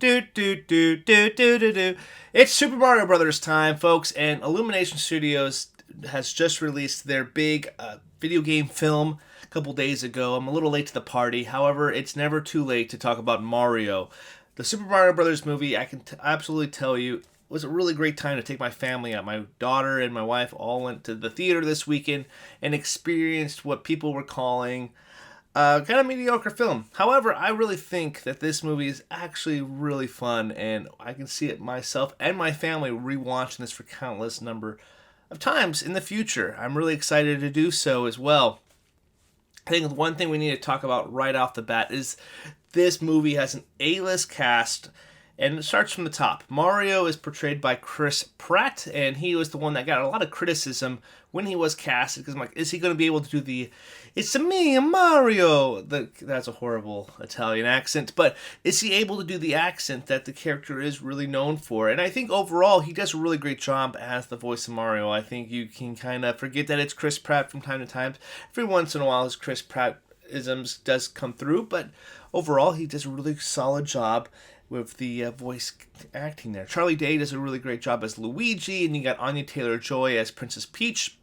Do do do do do do do. It's Super Mario Brothers time, folks, and Illumination Studios has just released their big video game film a couple days ago. I'm a little late to the party. However, it's never too late to talk about Mario. The Super Mario Brothers movie, I can absolutely tell you, was a really great time to take my family out. My daughter and my wife all went to the theater this weekend and experienced what people were calling kind of mediocre film. However, I really think that this movie is actually really fun, and I can see it myself and my family rewatching this for countless number of times in the future. I'm really excited to do so as well. I think one thing we need to talk about right off the bat is this movie has an A-list cast, and it starts from the top. Mario is portrayed by Chris Pratt, and he was the one that got a lot of criticism when he was cast, because I'm like, is he going to be able to do the "It's me, Mario"? That's a horrible Italian accent, but is he able to do the accent that the character is really known for? And I think overall he does a really great job as the voice of Mario. I think you can kind of forget that it's Chris Pratt from time to time. Every once in a while his Chris Pratt isms does come through, but overall he does a really solid job with the voice acting there. Charlie Day does a really great job as Luigi, and you got Anya Taylor Joy as Princess Peach.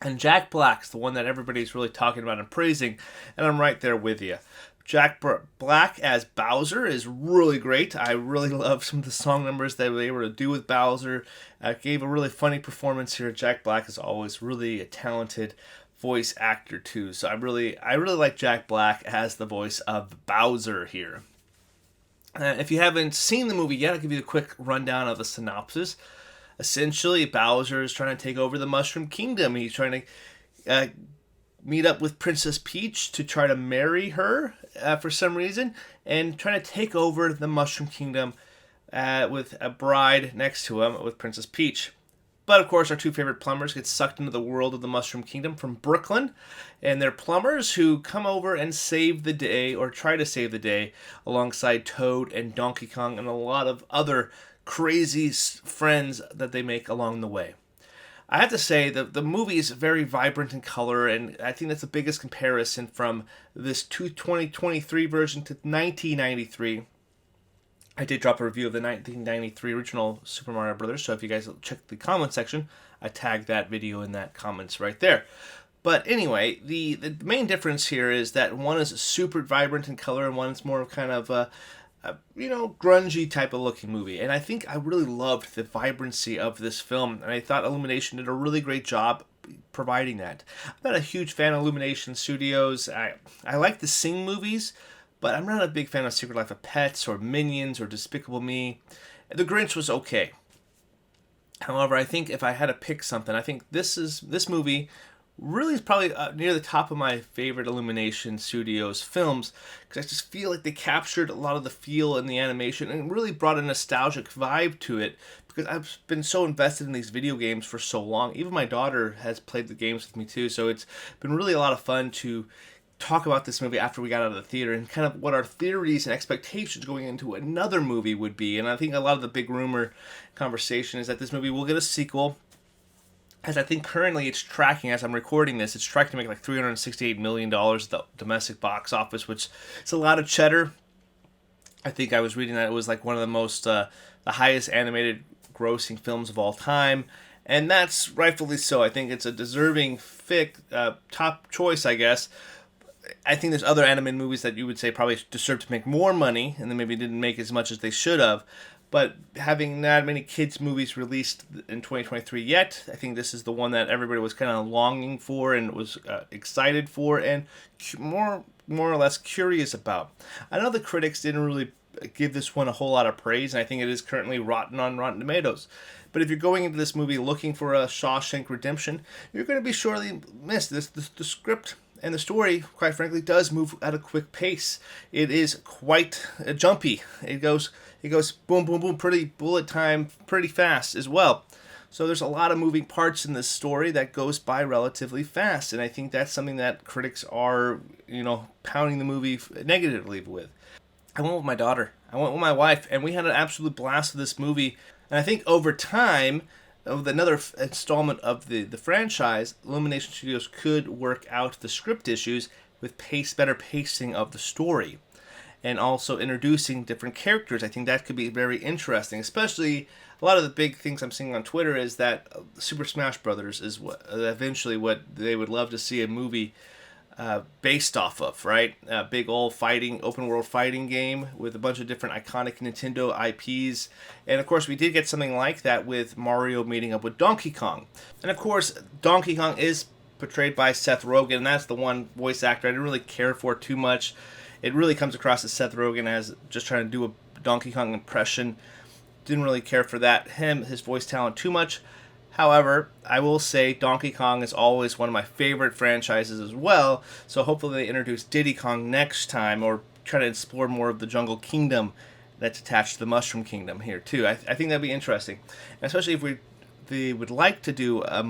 And Jack Black's the one that everybody's really talking about and praising, and I'm right there with you. Jack Black as Bowser is really great. I really love some of the song numbers that they were able to do with Bowser. Gave a really funny performance here. Jack Black is always really a talented voice actor too. So I really like Jack Black as the voice of Bowser here. If you haven't seen the movie yet, I'll give you a quick rundown of the synopsis. Essentially, Bowser is trying to take over the Mushroom Kingdom. He's trying to meet up with Princess Peach to try to marry her for some reason, and trying to take over the Mushroom Kingdom with a bride next to him with Princess Peach. But of course, our two favorite plumbers get sucked into the world of the Mushroom Kingdom from Brooklyn, and they're plumbers who come over and save the day, or try to save the day, alongside Toad and Donkey Kong and a lot of other crazy friends that they make along the way. I have to say that the movie is very vibrant in color, and I think that's the biggest comparison from this 2023 version to 1993. I did drop a review of the 1993 original Super Mario Brothers, so if you guys check the comment section, I tagged that video in that comments right there. But anyway, the main difference here is that one is super vibrant in color, and one is more of kind of a grungy type of looking movie. And I think I really loved the vibrancy of this film, and I thought Illumination did a really great job providing that. I'm not a huge fan of Illumination Studios. I like the Sing movies, but I'm not a big fan of Secret Life of Pets or Minions or Despicable Me. The Grinch was okay. However, I think if I had to pick something, I think this movie really is probably near the top of my favorite Illumination Studios films, because I just feel like they captured a lot of the feel and the animation and really brought a nostalgic vibe to it, because I've been so invested in these video games for so long. Even my daughter has played the games with me too, so it's been really a lot of fun to talk about this movie after we got out of the theater and kind of what our theories and expectations going into another movie would be. And I think a lot of the big rumor conversation is that this movie will get a sequel, as I think currently it's tracking, as I'm recording this, it's tracking to make like $368 million at the domestic box office, which is a lot of cheddar. I think I was reading that it was like one of the most, the highest animated grossing films of all time. And that's rightfully so. I think it's a deserving top choice, I guess. I think there's other animated movies that you would say probably deserve to make more money, and they maybe didn't make as much as they should have. But having not many kids' movies released in 2023 yet, I think this is the one that everybody was kind of longing for and was excited for and more or less curious about. I know the critics didn't really give this one a whole lot of praise, and I think it is currently rotten on Rotten Tomatoes. But if you're going into this movie looking for a Shawshank Redemption, you're going to be surely missed. The script and the story, quite frankly, does move at a quick pace. It is quite jumpy. It goes boom, boom, boom, pretty bullet time, pretty fast as well. So there's a lot of moving parts in this story that goes by relatively fast, and I think that's something that critics are, pounding the movie negatively with. I went with my daughter. I went with my wife, and we had an absolute blast with this movie. And I think over time, with another installment of the franchise, Illumination Studios could work out the script issues with better pacing of the story. and also introducing different characters. I think that could be very interesting, especially a lot of the big things I'm seeing on Twitter is that Super Smash Brothers is what eventually what they would love to see a movie based off of, right? A big old open world fighting game with a bunch of different iconic Nintendo IPs. And of course, we did get something like that with Mario meeting up with Donkey Kong. And of course, Donkey Kong is portrayed by Seth Rogen, and that's the one voice actor I didn't really care for too much. It really comes across as Seth Rogen as just trying to do a Donkey Kong impression. Didn't really care for his voice talent too much. However, I will say Donkey Kong is always one of my favorite franchises as well, so hopefully they introduce Diddy Kong next time, or try to explore more of the Jungle Kingdom that's attached to the Mushroom Kingdom here too. I think that'd be interesting, and especially if they would like to do a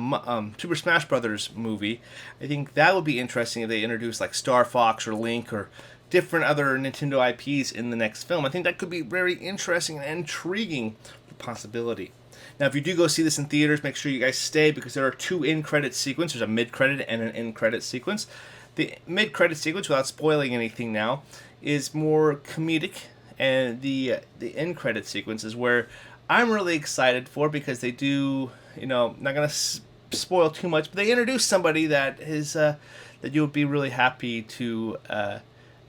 Super Smash Brothers movie. I think that would be interesting if they introduce like Star Fox or Link or different other Nintendo IPs in the next film. I think that could be very interesting and intriguing possibility. Now, if you do go see this in theaters, make sure you guys stay because there are two end-credit sequences. There's a mid-credit and an end-credit sequence. The mid-credit sequence, without spoiling anything now, is more comedic, and the end-credit sequence is where I'm really excited for because they do, not going to spoil too much, but they introduce somebody that is that you would be really happy to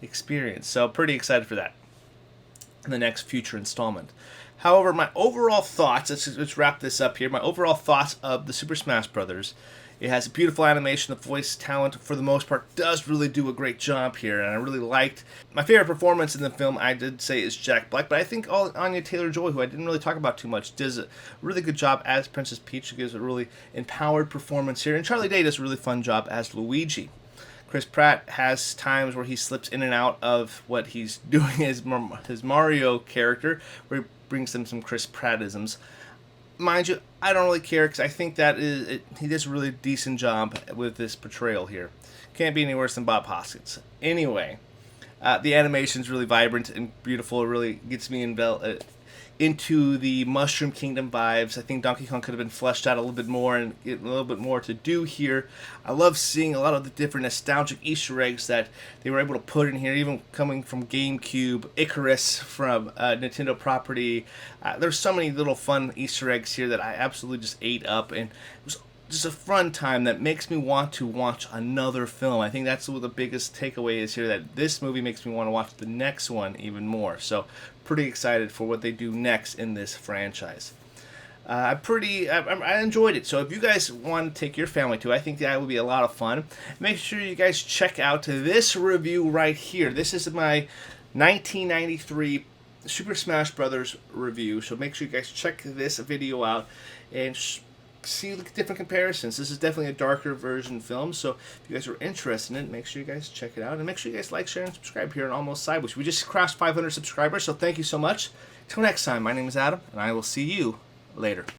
experience. So, pretty excited for that in the next future installment. However, my overall thoughts, let's wrap this up here. My overall thoughts of the Super Smash Brothers. It has a beautiful animation. The voice talent, for the most part, does really do a great job here, and I really liked. My favorite performance in the film, I did say, is Jack Black, but I think Anya Taylor Joy, who I didn't really talk about too much, does a really good job as Princess Peach. She gives a really empowered performance here, and Charlie Day does a really fun job as Luigi. Chris Pratt has times where he slips in and out of what he's doing as his Mario character, where he brings them some Chris Prattisms. Mind you, I don't really care because I think that he does a really decent job with this portrayal here. Can't be any worse than Bob Hoskins. Anyway, the animation's really vibrant and beautiful. It really gets me into the Mushroom Kingdom vibes. I think Donkey Kong could have been fleshed out a little bit more and get a little bit more to do here. I love seeing a lot of the different nostalgic Easter eggs that they were able to put in here, even coming from GameCube, Icarus from Nintendo property. There's so many little fun Easter eggs here that I absolutely just ate up, and it was just a fun time that makes me want to watch another film. I think that's what the biggest takeaway is here, that this movie makes me want to watch the next one even more. So pretty excited for what they do next in this franchise. I enjoyed it. So if you guys want to take your family to, I think that would be a lot of fun. Make sure you guys check out this review right here. This is my 1993 Super Smash Brothers review. So make sure you guys check this video out and see different comparisons. This is definitely a darker version film, so if you guys are interested in it, make sure you guys check it out, and make sure you guys like, share, and subscribe here on Almost Sideways. We just crossed 500 subscribers, so thank you so much. Till next time, my name is Adam, and I will see you later.